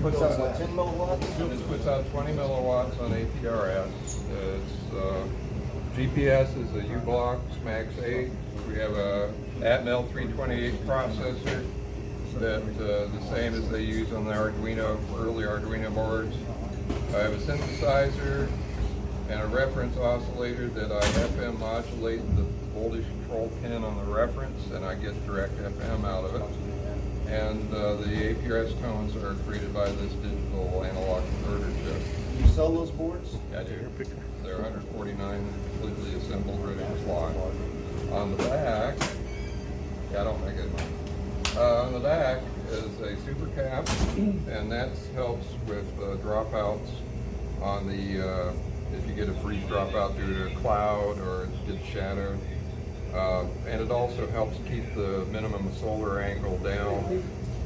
puts out what, 10 milliwatts? This puts out 20 milliwatts on APRS. It's GPS is a U-Block Max 8. We have a Atmel 328 processor that the same as they use on the Arduino, early Arduino boards. I have a synthesizer and a reference oscillator that I FM modulate the voltage control pin on the reference, and I get direct FM out of it. And the APRS tones are created by this digital analog converter chip. You sell those boards? Yeah, I do. They're 149, completely assembled, ready to fly. On the back, yeah, I don't make it. On the back is a super cap, and that helps with dropouts on the, if you get a brief dropout due to a cloud or it gets shadowed. And it also helps keep the minimum solar angle down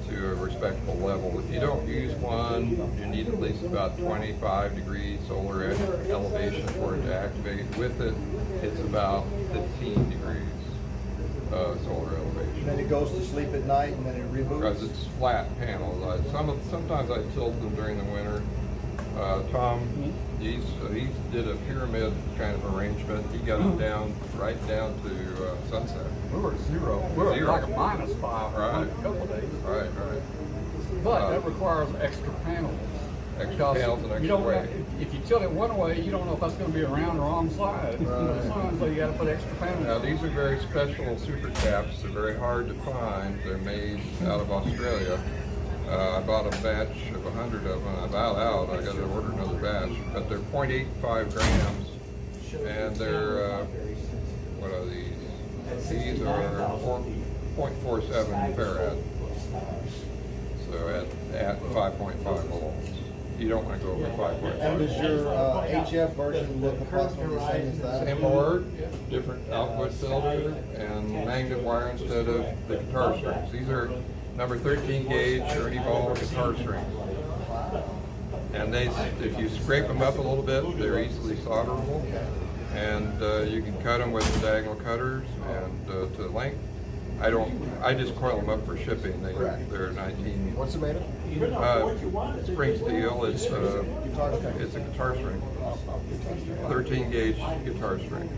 to a respectable level. If you don't use one, you need at least about 25 degree solar elevation for it to activate. With it, it's about 15 degrees solar elevation. And then it goes to sleep at night and then it reboots? Because it's flat panels. Sometimes I tilt them during the winter. Tom, he did a pyramid kind of arrangement. He got it down, right down to sunset. We were at zero. We were at like a -5 right. a couple of days. Right. But that requires extra panels. Extra panels and You extra don't weight. if you tilt it one way, you don't know if that's going to be around the wrong side. Right. The sun, so you got to put extra panels. Now these are very special super caps. They're very hard to find. They're made out of Australia. I bought a batch of 100 of them. I'm out. I got to order another batch. But they're 0.85 grams, and they're what are these? These are 4.47 farad. So at 5.5 volts. You don't want to go over 5.5. And does your HF version look approximately the same as that? Same board, different output filter, and magnet wire instead of the guitar strings. These are number 13 gauge Ernie Ball guitar strings. And if you scrape them up a little bit, they're easily solderable. And you can cut them with the diagonal cutters and to length. I just coil them up for shipping. They're 19. What's it made of? Spring steel. It's a guitar string. 13 gauge guitar string.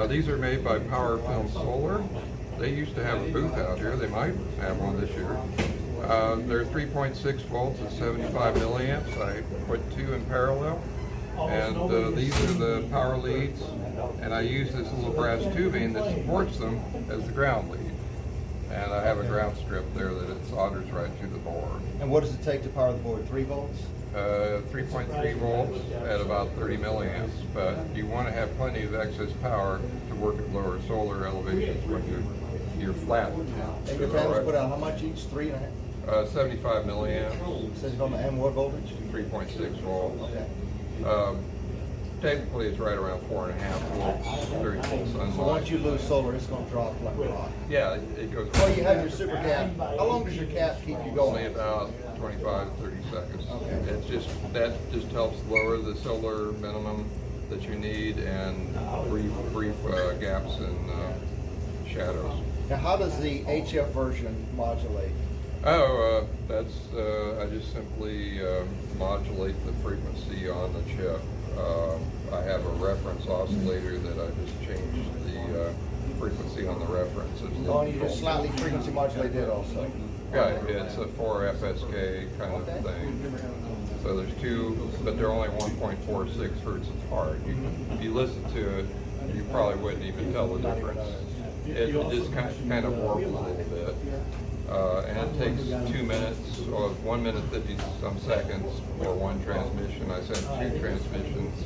These are made by Power Film Solar. They used to have a booth out here. They might have one this year. They're 3.6 volts at 75 milliamps. I put two in parallel. And these are the power leads. And I use this little brass tubing that supports them as the ground lead. And I have a ground strip there that it solders right to the board. And what does it take to power the board? 3 volts? 3.3 volts at about 30 milliamps, but you want to have plenty of excess power to work at lower solar elevations when you're flat. And your panels put out how much each? 3.5? 75 milliamps. Says on the and what voltage? 3.6 volts. Okay. Technically, it's right around 4.5 volts during full sunlight. So once you lose solar, it's going to drop like a rock. Yeah, it goes. Well, you have your super cap. How long does your cap keep you Only going? about 25 to 30 seconds. Okay. That just helps lower the solar minimum that you need and brief gaps and shadows. Now, how does the HF version modulate? Oh, I just simply modulate the frequency on the chip. I have a reference oscillator that I just changed the frequency on the reference. Oh, you just slightly frequency modulate it also? Yeah, it's a 4 FSK kind of thing. So there's two, but they're only 1.46 hertz apart. If you listen to it, you probably wouldn't even tell the difference. It just kind of warbles a little bit. And it takes 2 minutes, or 1 minute 50 some seconds for one transmission. I sent 2 transmissions,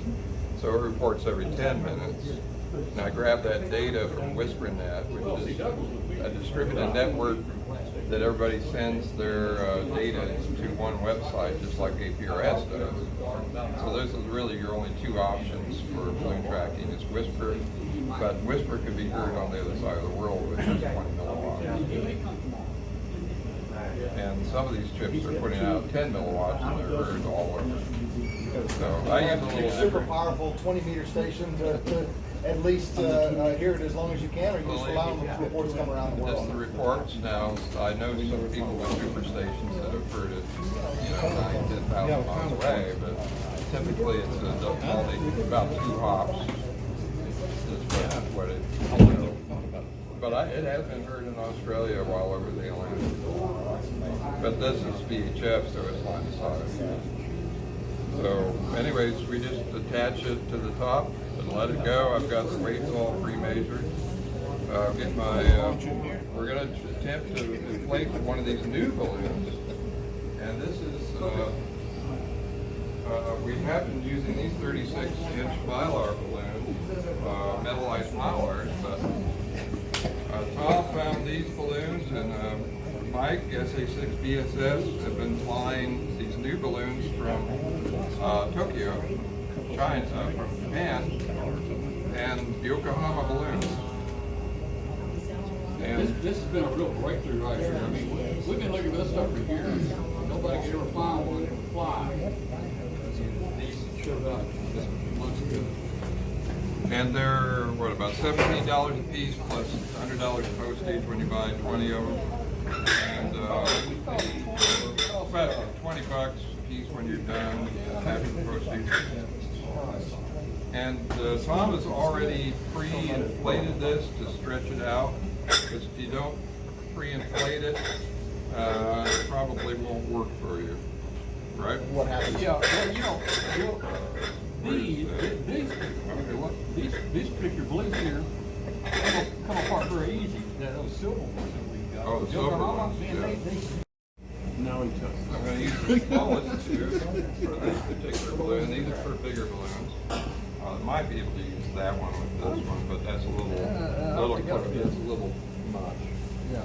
so it reports every 10 minutes. And I grab that data from WhisperNet, which is a distributed network that everybody sends their data to one website, just like APRS does. So those are really your only 2 options for balloon tracking. It's Whisper, but Whisper can be heard on the other side of the world with just 20 milliwatts. And some of these chips are putting out 10 milliwatts and they're heard all over. So I use a little super different. powerful 20-meter station to at least hear it as long as you can, or you just allow the reports to come around the Just the world? reports now. I know some people with super stations that have heard it, 1,000 miles away, but typically it's only about 2 hops. That's what it. But it has been heard in Australia while over the Atlantic. But this is VHF, so it's line of sight. So, anyways, we just attach it to the top and let it go. I've got the weights all pre-measured. Get my. We're going to attempt to inflate one of these new balloons, and this is. We have been using these 36-inch mylar balloons, metallized mylars, but Tom found these balloons, and Mike, SA6 BSS, have been flying these new balloons from Tokyo, China, from Japan, and Yokohama balloons. And This has been a real breakthrough right here. I mean, we've been looking for this stuff for years. Nobody could ever find one that would fly. These showed up just months ago. And they're, what, about $17 a piece plus $100 postage when you buy 20 of them. And about 20 bucks a piece when you're done after the postage. And Tom has already pre-inflated this to stretch it out, because if you don't pre-inflate it, it probably won't work for you, right? What happens? Yeah, well, these particular balloons here come apart very easy. Those silver ones that we've got. Oh, the silver ones, man, yeah. Now he took. I'm going to use the smallest two for this particular balloon. These are for bigger balloons. I might be able to use that one with this one, but that's a little much. Yeah.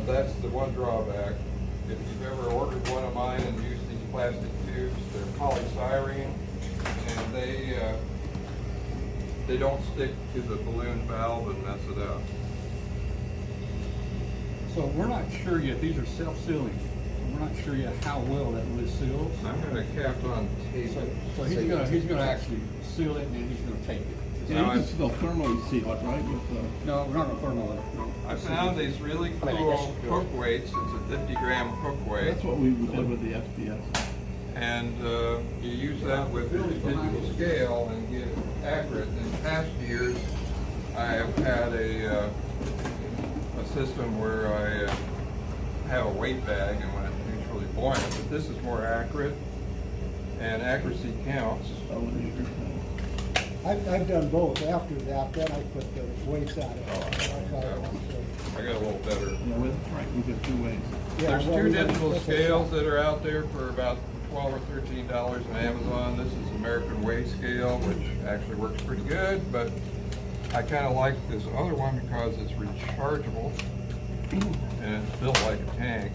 That's the one drawback. If you've ever ordered one of mine and used these plastic tubes, they're polystyrene, and they don't stick to the balloon valve and mess it up. So we're not sure yet. These are self-sealing. We're not sure yet how well that really seals. I'm going to cap on tape. So he's gonna actually seal it, and then he's gonna tape it. Yeah, you can still thermally seal it, right? With, No, we're not gonna thermal it. No. I found these really cool hook weights. It's a 50-gram hook weight. that's what we did with the SPS. And you use that with your digital scale and get accurate. In past years, I have had a system where I have a weight bag, and when it's usually buoyant, but this is more accurate, and accuracy counts. I've done both. After that, then I put the weights on it. I got a little better. Yeah, with, right, we got 2 ways. There's well, 2 we got- digital that's a scales shot. that are out there for about $12 or $13 on Amazon. This is American Weight Scale, which actually works pretty good, but I kind of like this other one because it's rechargeable and it's built like a tank.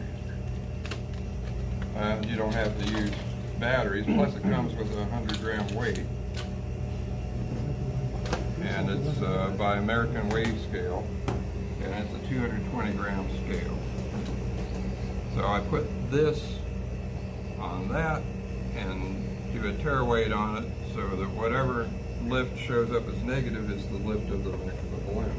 And you don't have to use batteries, plus it comes with a 100-gram weight. And it's by American Weight Scale, and it's a 220-gram scale. So I put this on that and do a tare weight on it so that whatever lift shows up as negative is the lift of the balloon.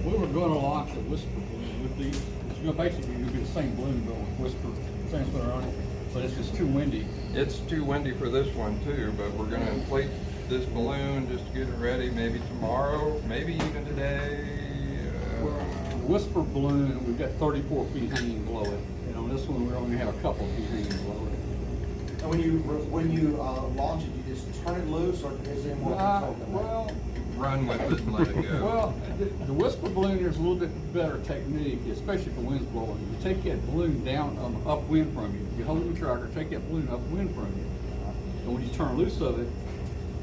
We were going to launch a Whisper balloon with these. It's going to basically be the same balloon, but with Whisper transmitter on it. But it's just too windy. It's too windy for this one too, but we're going to inflate this balloon just to get it ready, maybe tomorrow, maybe even today. The Whisper balloon, we've got 34 feet hanging below it. And on this one, we only have a couple feet hanging below it. And when you launch it, you just turn it loose, or is there more control than that? Well, Run with it and let it go. well, the Whisper balloon, there's a little bit better technique, especially if the wind's blowing. You take that balloon down upwind from you. You hold the tracker, take that balloon upwind from you. And when you turn loose of it,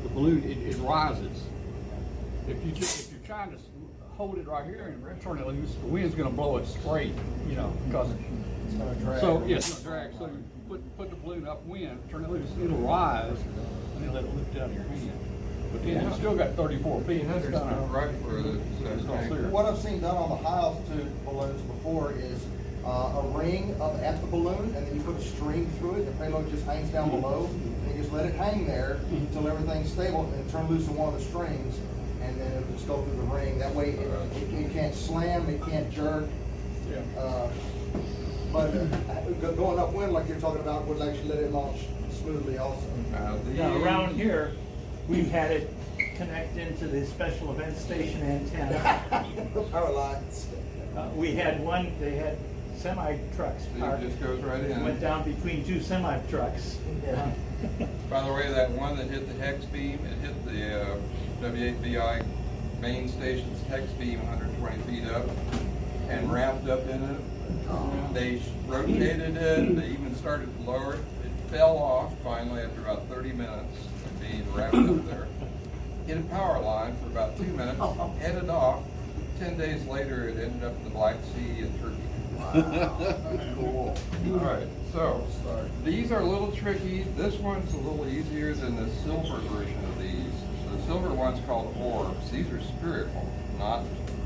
the balloon, it rises. If you're trying to hold it right here and turn it loose, the wind's gonna blow it straight, you know, because It's gonna drag. so yeah, it's gonna drag. So you put the balloon upwind, turn it loose, it'll rise, and then let it lift out of your hand. But then it's still got 34 feet. It's It's not not right for the It's not clear. What I've seen done on the high altitude balloons before is a ring up at the balloon, and then you put a string through it. The payload just hangs down below, and you just let it hang there until everything's stable, and then turn loose on one of the strings, and then it'll just go through the ring. That way, it can't slam, it can't jerk. Yeah. But going upwind like you're talking about would actually let it launch smoothly also. Now, around here, we've had it connect into the special event station antenna. Power lines. We had one, they had semi trucks See, parked. it just goes right in. Went down between two semi trucks. By the way, that one that hit the hex beam, it hit the W8BI main station's hex beam 120 feet up and wrapped up in it. They rotated it, they even started to lower it. It fell off finally after about 30 minutes of being wrapped up there. Hit a power line for about 2 minutes, headed off. 10 days later, it ended up in the Black Sea in Turkey. Cool. All right, so these are a little tricky. This one's a little easier than the silver version of these. The silver one's called orbs. These are spherical, not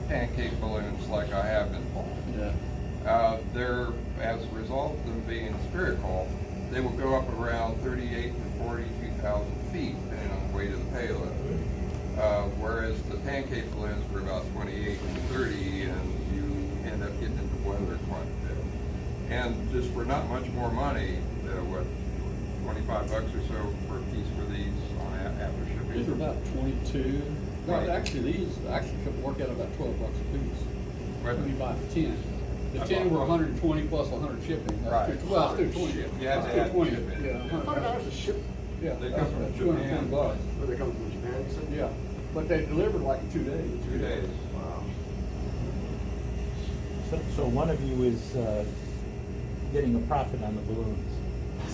pancake balloons like I have been told. Yeah. They're, as a result of them being spherical, they will go up around 38 to 42,000 feet, depending on the weight of the payload. Whereas the pancake balloons were about 28 to 30, and you end up getting into weather quite a bit. And just for not much more money, what, 25 bucks or so for a piece for these after shipping? These are about 22. No, Right. actually, these actually could work out about 12 bucks a piece. Right. When you buy the 10. The 10 were 120 plus 100 shipping. That's Right. Well, it's 220. You have to That's add 220. shipping. Yeah. Yeah, They that's come from about 220 Japan. bucks. Where they come from, Japan, you said? Yeah, but they delivered like in 2 days. 2 days. Wow. So one of you is getting a profit on the balloons.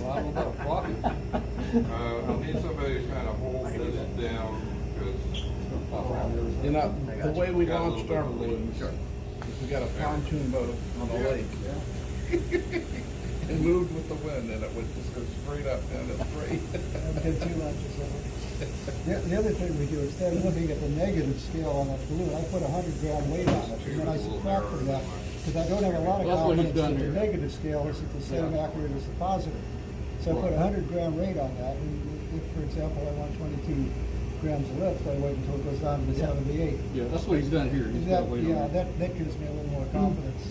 Well, I don't know about profit. I need somebody to kind of hold this down, because You know, the way we Got a launched little our bit of a leak. balloons, is we got a pontoon boat on the lake. It moved with the wind and it would just go straight up down the street. Did too much or something. The other thing we do, instead of looking at the negative scale on a balloon, I put 100-gram weight on it, and then I subtract from that, because I don't have a lot of That's what he's confidence done that the here. negative scale is at the same Yeah. accurate as the positive. So I put 100-gram weight on that, and if, for example, I want 22 grams of lift, I wait until it goes down to 78. Yeah, that's what he's done here. He's got weight on it. That gives me a little more confidence.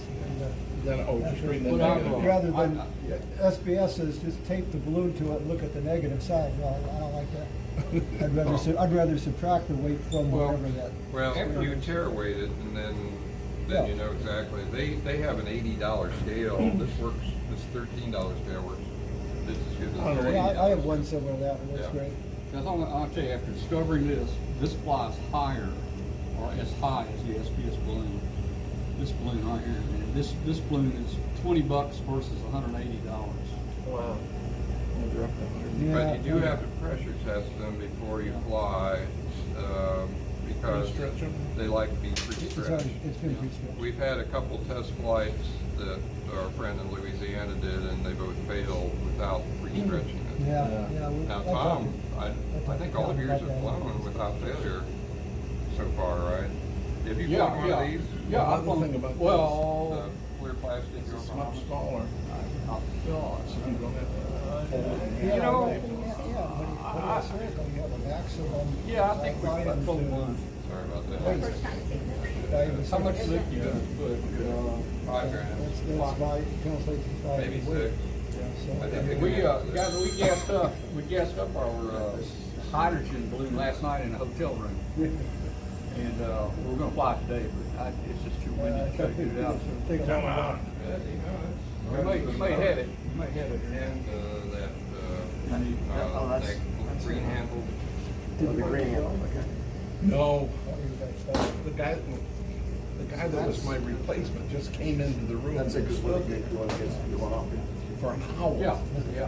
Then, oh, just reading the What I negative. wrote. Rather than, Yeah. SBS says just tape the balloon to it and look at the negative side. No, I don't like that. I'd rather subtract the weight from Well, whatever that. well, you tear weight it, and then you know exactly. They have an $80 scale. This works. This $13 scale works. This is good. Oh, This is Yeah, I have $80. one similar to that, and it's Yeah. great. Because I'll tell you, after discovering this flies higher or as high as the SPS balloon. This balloon right here, man. This balloon is 20 bucks versus $180. Wow. But you do have to pressure test them before you fly, because Pre-stretch 'em? they like to be It's pre-stretched. been pre-stretched. We've had a couple test flights that our friend in Louisiana did, and they both failed without pre-stretching it. Yeah. Now, Tom, I think all of yours have flown without failure so far, right? Have you flown one of these? Yeah, I've Another flown, thing about well, The clear plastic It's Yokohama? much smaller. oh, gosh. So you don't have to. Yeah, You know, but it's circle, you have a maximum. Yeah, I think we've got volume flown to one. Sorry about weight. that. Diameter. How much lift you got to put? $5 grand. That's my, translates to 5. Maybe weight. 6. Yeah, I so- think We, guys, we gassed up our hydrogen balloon last night in a hotel room. And, we're gonna fly today, but it's just too windy to try to get it out. Take a Come look. on. We may have it, we may have it. And that green handle. The green handle, okay. No, the guy that was my replacement just came into the room. That's a good one, you want to get one off. For an hour. Yeah, yeah.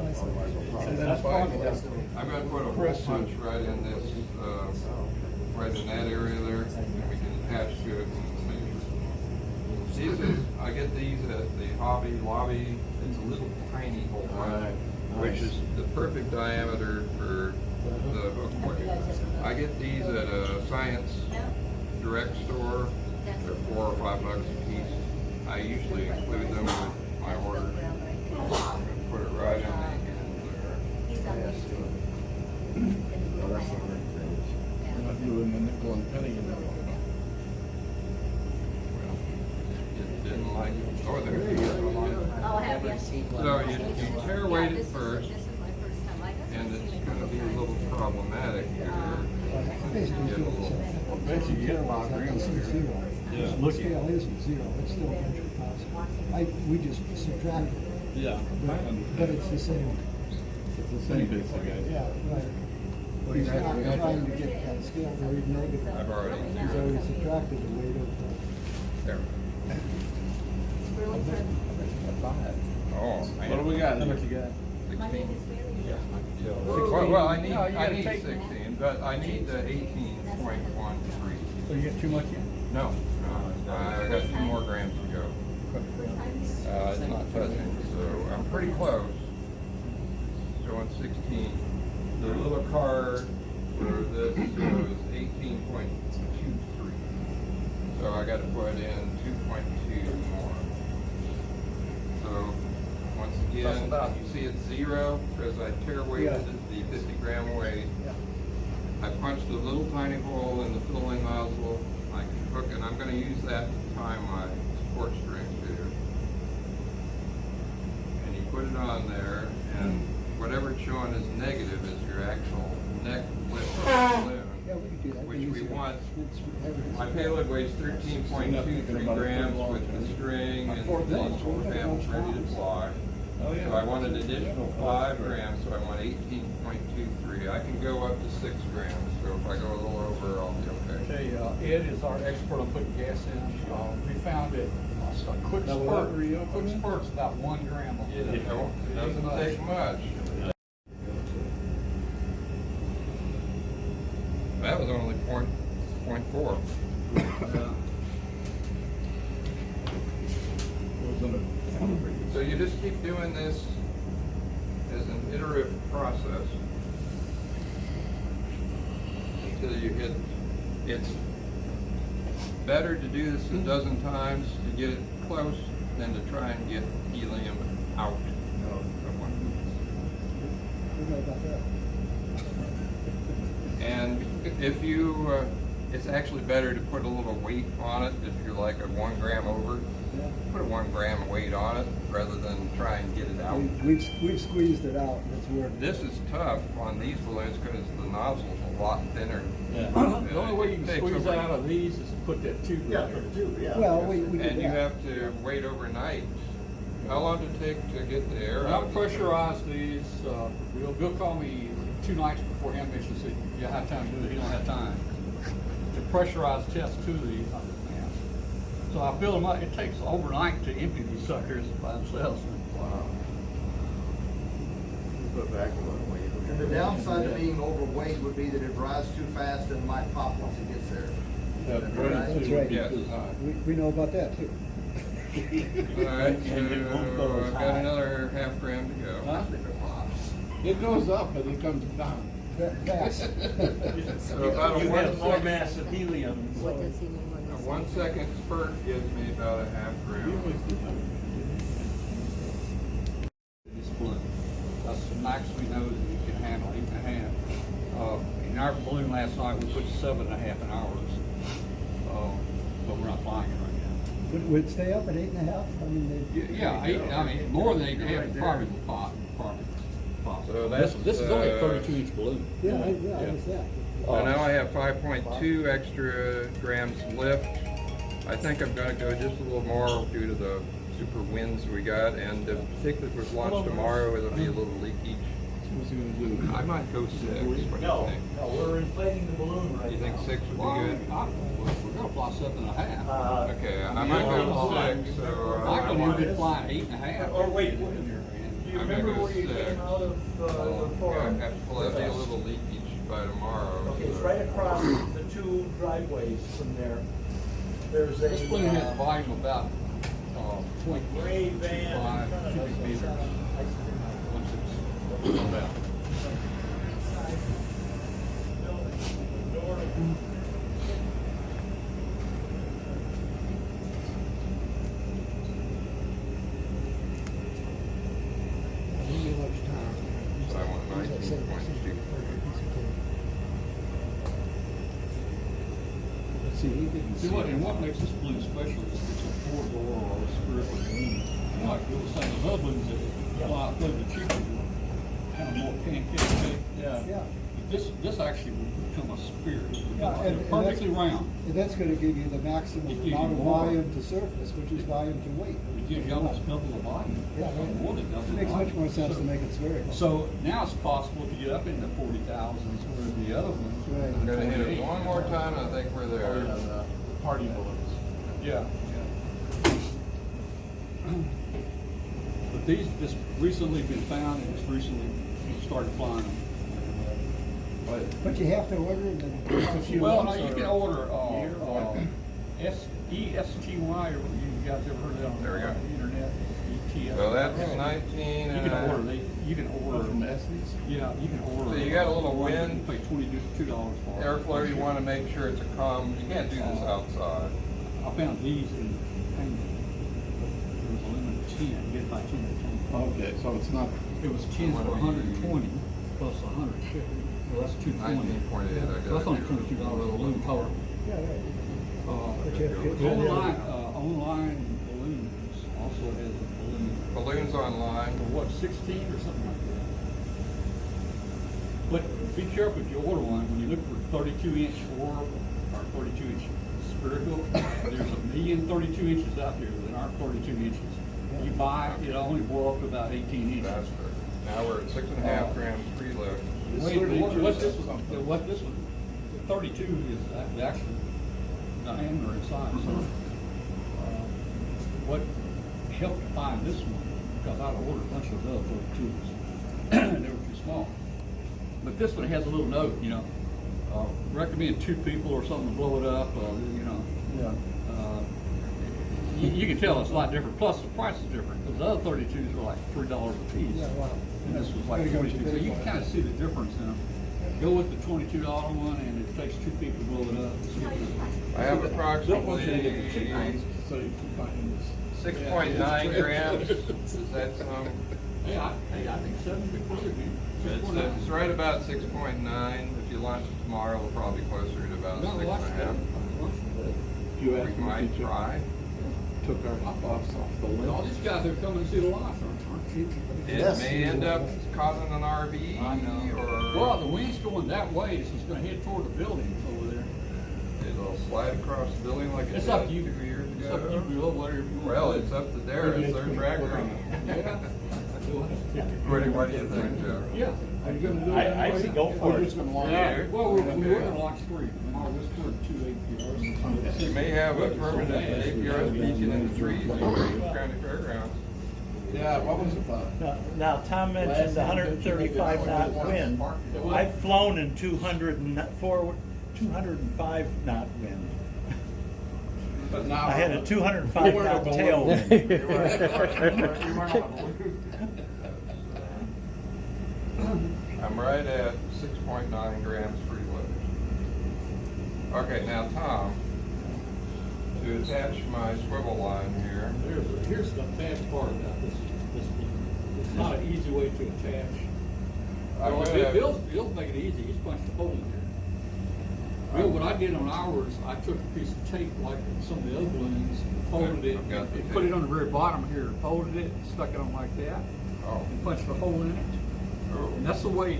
And then finally, I'm gonna put a hole Chris, punch right in this, right in that area there, and we can attach to it and measure. These is, I get these at the Hobby Lobby. It's a little tiny hole punch, which is the perfect diameter for the hook weight. I get these at a Science Direct store. They're $4 or $5 a piece. I usually include them with my order. I'm gonna put it right in the end there. we're not doing the nickel and penny anymore. Well, it didn't like it. Oh, there you go. never seen one. So you tear weight at first, This is my first time. Like, I've and seen it's it. gonna be a little problematic here. Basically, Get a little- Bet you get 5 grams It's here. zero. Yeah. The scale isn't zero, it's still 100 pounds. We just subtracted it, Yeah. but it's the same. It's the same basic idea. Yeah, right. He's not trying to get that scale very negative. I've already He's already subtracted the weight of There. It's really good. Oh, man. What do we got? What you got? My name 16. is Mary. Well, I need, No, you I gotta need take- 16, but I need the 18.13. So you get too much in? No, I got 2 more grams to go. It's not touching, so I'm pretty close. Showing 16. The little card for this shows 18.23. So I gotta put in 2.2 more. So, once again, you see it's 0, because I tear weighted the 50 gram weight. I punched a little tiny hole in the filling nozzle. I can hook, and I'm gonna use that to tie my support strings here. And you put it on there, and whatever it's showing as negative is your actual neck width of the balloon. Yeah, we could do that. Which we want. It's- My payload weighs 13.23 grams with the string and the 4 panels ready to fly. Oh, So I want an additional 5 grams, so I want 18.23. I can go up to 6 grams, so if I go a little over, I'll be okay. Okay, Ed is our expert on putting gas in. We found it, a quick spurt's about 1 gram. It doesn't take much. That was only point 4. So you just keep doing this as an iterative process until you hit, it's better to do this a dozen times to get it close than to try and get helium out of one. We know about that. And if you, it's actually better to put a little weight on it if you're like a 1 gram over. Put a 1 gram weight on it rather than try and get it out. We've squeezed it out, it's working. This is tough on these balloons because the nozzle's a lot thinner. The only way you can It takes squeeze over- out of these is to put that tube Yeah, right for there. the tube, yeah. Well, we did And you that. have to wait overnight. How long did it take to get the air When out? I pressurize these, Bill called me 2 nights before Hamvention said, you have time to do it, he don't have time. To pressurize test 2 of these, so I fill them up, it takes overnight to empty these suckers by themselves. Wow. And the downside of being overweight would be that it dries too fast and might pop once it gets there. That's right. Yes. We know about that too. All right, so I've got another half gram to go. Huh? It goes up, but it comes down. Fast. So about a You 1 have more second, mass of helium. What does he mean when a he 1 second spurt gives me about a half gram. This balloon. That's the max we know that you can handle, 8.5. In our balloon last night, we put 7.5 hours. But we're not flying it right Would it stay up at 8.5? I mean, now. Yeah, I mean, more than 8.5, probably will pop. So that's, This is only a 32-inch balloon. yeah, I understand. So now I have 5.2 extra grams lift. I think I'm gonna go just a little more due to the super winds we got, and particularly if it's launched tomorrow, it'll be a little leaky. I might go 6, what do you No, think? no, we're inflating the balloon right now. You think 6 would Well, be good? we're gonna fly 7.5. Okay, I might go 6, so. Michael, you've been flying 8.5. Or wait, do you I'm remember gonna go where you 6. came out of Yeah, the forum? I have to pull, that'll be a little leakage by tomorrow. Okay, it's so- right across the 2 driveways from there. There's a. This balloon has a volume about Gray van in 0.25 front of cubic us. meters. About. So I want 19.2. See, and what makes this balloon special is it's a 4-door or a spherical balloon. Like you were saying, the other ones that fly up the cheaper, kind of more pancake shape. Yeah. This actually will become a spear. It'll Yeah, become and perfectly that's- round. And that's gonna give you the maximum It gives you amount of more. volume to surface, which is volume to weight. It gives you almost double the volume. Yeah, More than double it the makes much volume. more sense to So- make it spherical. So now it's possible to get up into 40,000s, where the other ones. Right. I'm gonna hit it one more time, and I think we're there. Party balloons. Yeah. But these just recently been found and just recently started flying them. But you have to order them and there's a few. Well, no, ones you that can are- order, ESTY, or you guys ever heard of that on There we go. the internet? ETS. So that's 19 You and can order, you can order. From Estes? Yeah, you can order. So you got a little one, wind, you Pay $22 for it. airflow, you wanna make sure it's a calm, you can't do this outside. I found these in Penguin. There was a limit of 10, you get about 10 at a time. Okay, so it's not, It was 10 for 120 plus 150. Well, that's 220. 19.8, I got So that's it. only $22 a balloon color. Yeah, right. But you have to get- Online balloons also has a balloon Balloons online. for what, 16 or something like that. But be careful if you order one, when you look for 32-inch orb or 32-inch spherical, there's a million 32 inches out there that aren't 32 inches. You buy, it only blow up to about 18 inches. That's good. Now we're at 6.5 grams preload. What this was, 32 is the actual diameter inside, so. What helped find this one, because I'd ordered a bunch of other 32s, and they were too small. But this one has a little note, recommend 2 people or something to blow it up, Yeah. You can tell it's a lot different, plus the price is different, because the other 32s were like $3 a piece. Yeah, wow. And this was like Gotta go with 22, so your you big can kind of see the difference in them. Go with the $22 one, and it takes 2 people to blow it up. I have so you approximately can find this. 6.9 grams. Does that sound? Hey, I think 7 would be closer, dude. It's right about 6.9. If you launch it tomorrow, it'll probably be closer to about No, watch that. 6.5. You We asked me might if you try. took our box off the All list. these guys are coming to see the launch, aren't they? It Yes. may end up causing an RV I know. or Well, the wind's going that way, so it's gonna head toward the building over there. it'll slide across the building like it It's did up to you. 2 years It's up to you, ago. Bill, whatever you want. Well, it's up to there. It's their tracker. Yeah. What do you think, Joe? Yeah. Are you gonna do it? I say go for We're it. just gonna launch Yeah, it. well, we're gonna launch 3. We're scoring 2 APRs. You may have a permanent APRs beacon in the trees in Green County Fairgrounds. Yeah, what was it about? Now, Tom mentioned the 135 knot wind. I've flown in 205 knot wind. But now. I had a 205 knot tailwind. I'm right at 6.9 grams preload. Okay, now Tom, to attach my swivel line here, Here's the bad part about this balloon. It's not an easy way to attach. I'm Well, gonna- Bill's making it easy, he's punched a hole in here. Bill, what I did on ours, I took a piece of tape like some of the other balloons, folded it, I've got the and put it tape. on the very bottom here, folded it, stuck it on like that, oh, and punched a hole in it. oh, And that's the way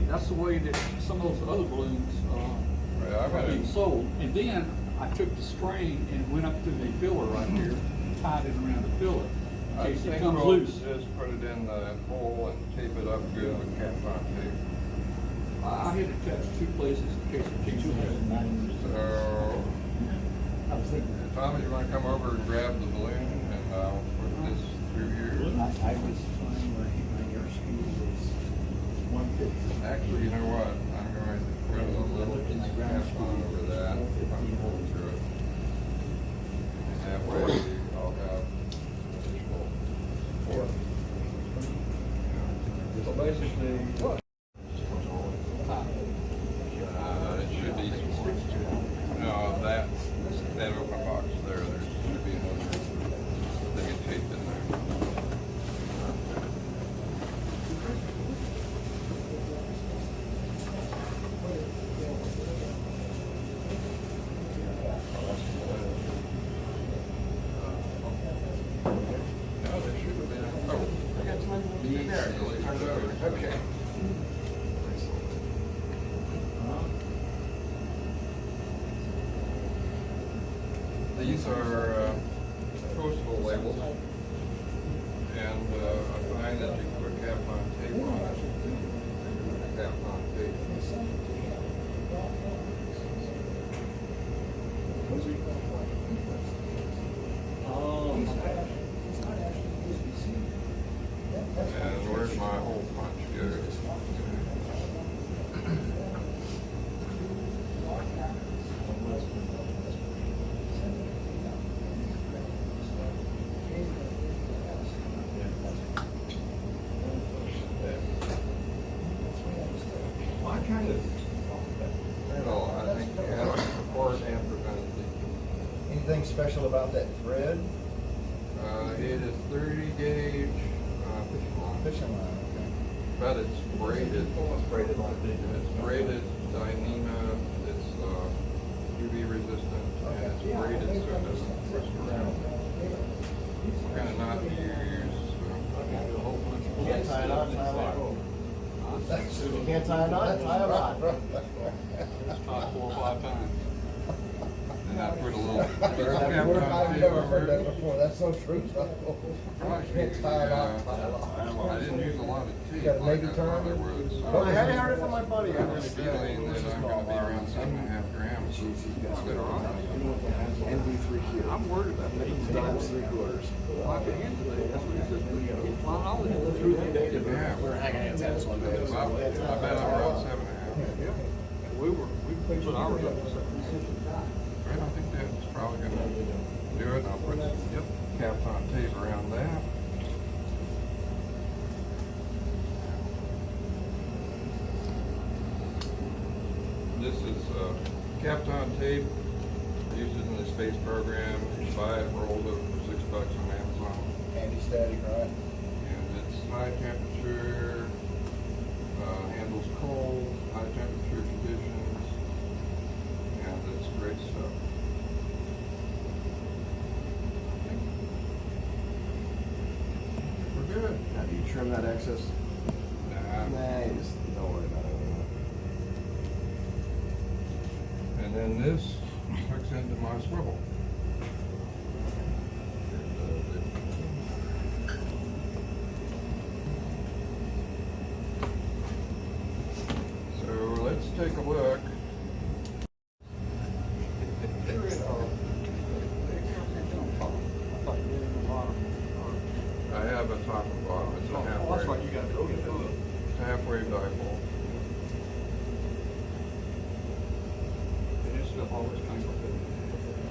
that some of those other balloons, yeah, I've are got being it. sold. And then I took the string and went up to the filler right here, tied it around the filler, in I case it think comes we'll loose. just put it in the hole and tape it up good with Kapton tape. I had to touch 2 places in case it came loose. So, Tom, you wanna come over and grab the balloon and I'll put this through here? I was flying where my airspeed was 150. Actually, you know what? I'm going to put a little piece of Kapton over that, I'm pulling through it. And that way I'll have additional force. So basically, what? It should be, no, that open box there, there should be another thing of tape in there. No, there should have been. Okay. These are coastal labels, and I find that you put Kapton tape on it. Kapton tape. And where's my hole punch? Good. Well, I think you have to support and prevent leaking. Anything special about that thread? It is 30 gauge fishing line. Fishing line, But it's braided. Almost braided like this. It's braided Dyneema, it's UV resistant, and it's braided so it doesn't twist around. What kind of knot do you use? You can't tie a knot, tie a knot. You can't tie a knot, tie a knot. It's about 4 or 5 times. And I put a little. I've never heard that before, that's so true. Probably, Can't tie a knot, tie a knot. I didn't use a lot of tape. Got a like maybe I turn? thought I would. Well, I hadn't heard it from my buddy. I have a feeling that I'm gonna be around 7.5 grams. Instead of 1. I'm worried about that. Like the end of the day, that's what he said. Well, all the truth. Yeah. We were hanging out tennis one day. Well, I bet I'm around 7.5. We put ours up to 7. Right, I think that's probably gonna do it. I'll put Kapton tape around that. This is Kapton tape. I used it in the space program. You can buy it rolled up for $6 on Amazon. Anti-static, right? And it's high temperature, handles cold, high temperature conditions, and it's great stuff. We're good. How do you trim that excess? Nah. Nah, you just don't worry about it. And then this hooks into my swivel. So let's take a look. I have a top and bottom. It's a halfway. That's what you got to go get. It's a halfway dipole. It is still always kind of good.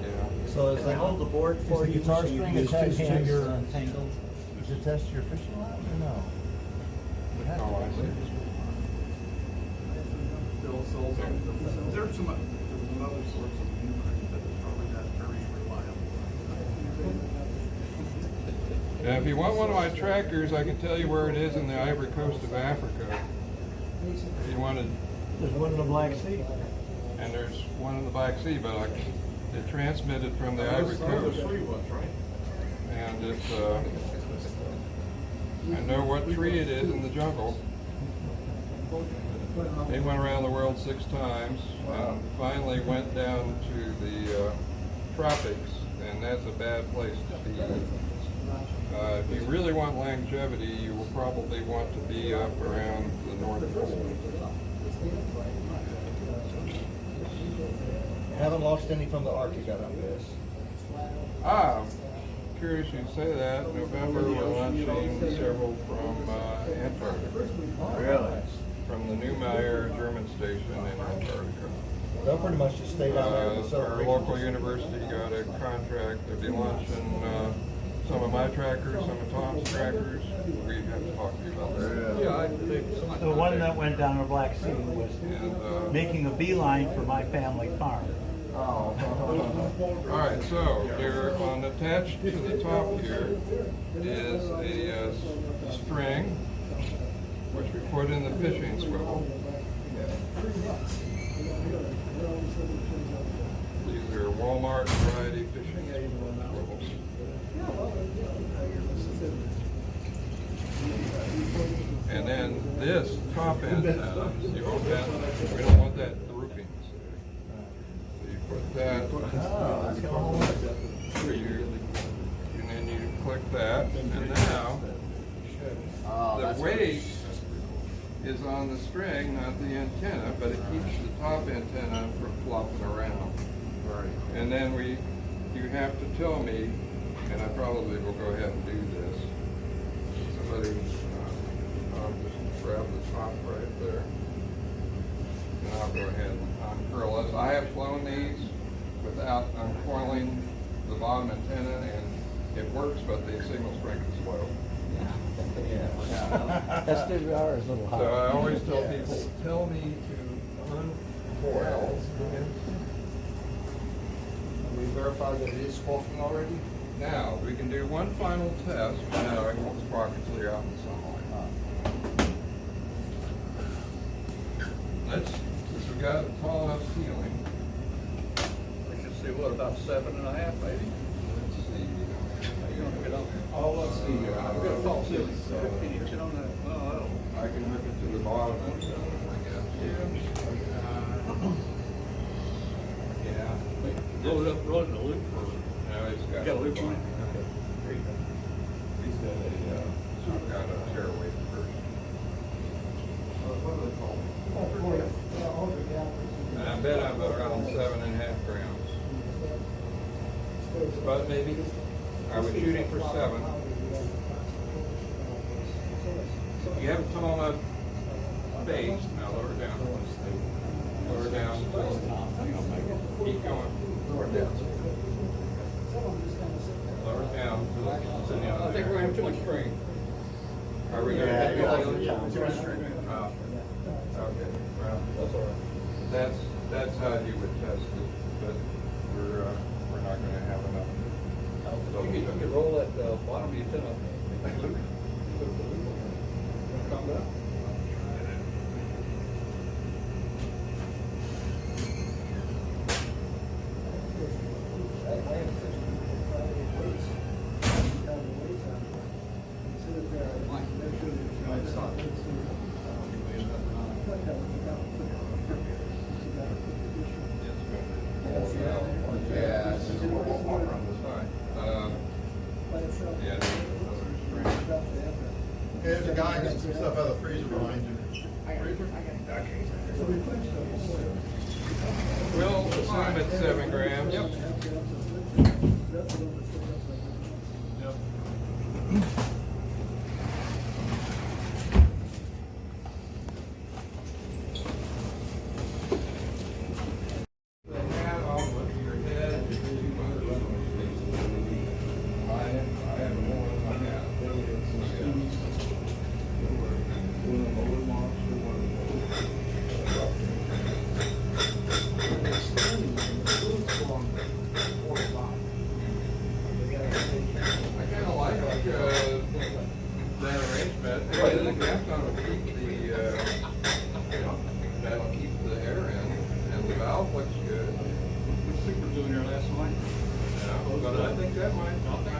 Yeah. So is They hold the board for the you, guitar so you string use two attached to hands your- to untangle. Does it test your fishing line or no? Would have to. Oh, I see. There's some other sorts of Ukraine that is probably not very reliable. Now, if you want one of my trackers, I can tell you where it is in the Ivory Coast of Africa. If you wanted, There's one in the Black Sea. and there's one in the Black Sea, but it transmitted from the Ivory Coast. And it's, I know what tree it is in the jungle. They went around the world 6 times and finally went down to the tropics, and that's a bad place to be. If you really want longevity, you will probably want to be up around the North Pole. Haven't lost any from the Arctic, I don't guess. Ah, curious you say that. November, we're launching several from Antarctica. Really? From the Neumayer German station in Antarctica. They'll pretty much just stay down there in the southern Our region. local university got a contract to be launching some of my trackers, some of Tom's trackers. We have to talk to you about that. Yeah, I think The one that went down the Black Sea was And, making a beeline for my family farm. Oh. all right, so here on attached to the top here is a string, which we put in the fishing swivel. These are Walmart variety fishing swivels. And then this top antenna, you want that, we don't want that drooping. So you put that, and then you click that, and now the weight is on the string, not the antenna, but it keeps the top antenna from flopping around. And then you have to tell me, and I probably will go ahead and do this. Somebody, I'll just grab the top right there. And I'll go ahead and uncurl this. I have flown these without uncoiling the bottom antenna, and it works, but the signal strength is low. SWR is a little high. So I always tell people, tell me to uncoil. We verified that it is squawking already? Now, we can do one final test. No, it won't spark until you're out in the sunlight. Since we got a tall enough ceiling, We should see, what, about 7.5 maybe? let's see. Let's see here. I've got a fault ceiling. 15 inch on that. Oh, I don't. I can hook it to the bottom of the ceiling, I guess. Yeah. Roll it up, roll it in a loop. No, it's got. Got a loop on it? He's got I've got a tearaway first. What do they call it? And I bet I'm around 7.5 grams. But maybe, I was shooting for 7. You have a tall enough base, now lower down. Lower down. Keep going. Lower down. Lower down. I think we're having too much string. Are we gonna have too much string? Oh. Okay, well, That's all right. that's how you would test it, but we're not gonna have enough. You can roll that bottom of your antenna up. Make a loop. Put the loop on there. You wanna come back? Yeah, it's just more water on this side. Yeah. There's a guy getting some stuff out of the freezer behind you. Well, I'm at 7 grams. Yep. That arrangement, the capstan will keep that'll keep the air in, and the valve looks good. What's Super doing there last night? Yeah, but I think that might.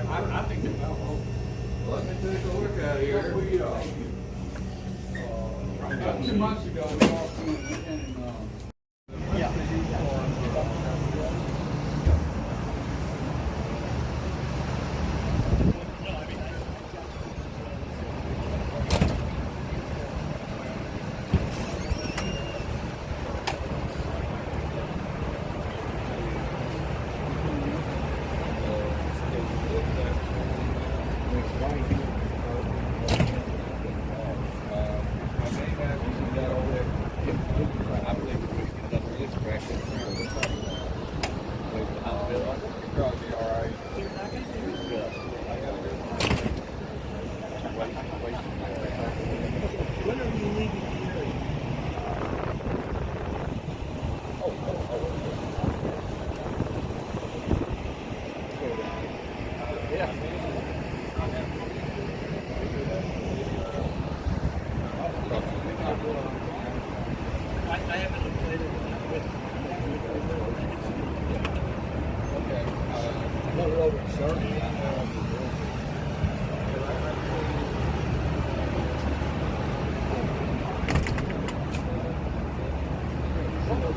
I think the valve. Let me take a look at it here. About 2 months ago, we all seen and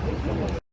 Come on.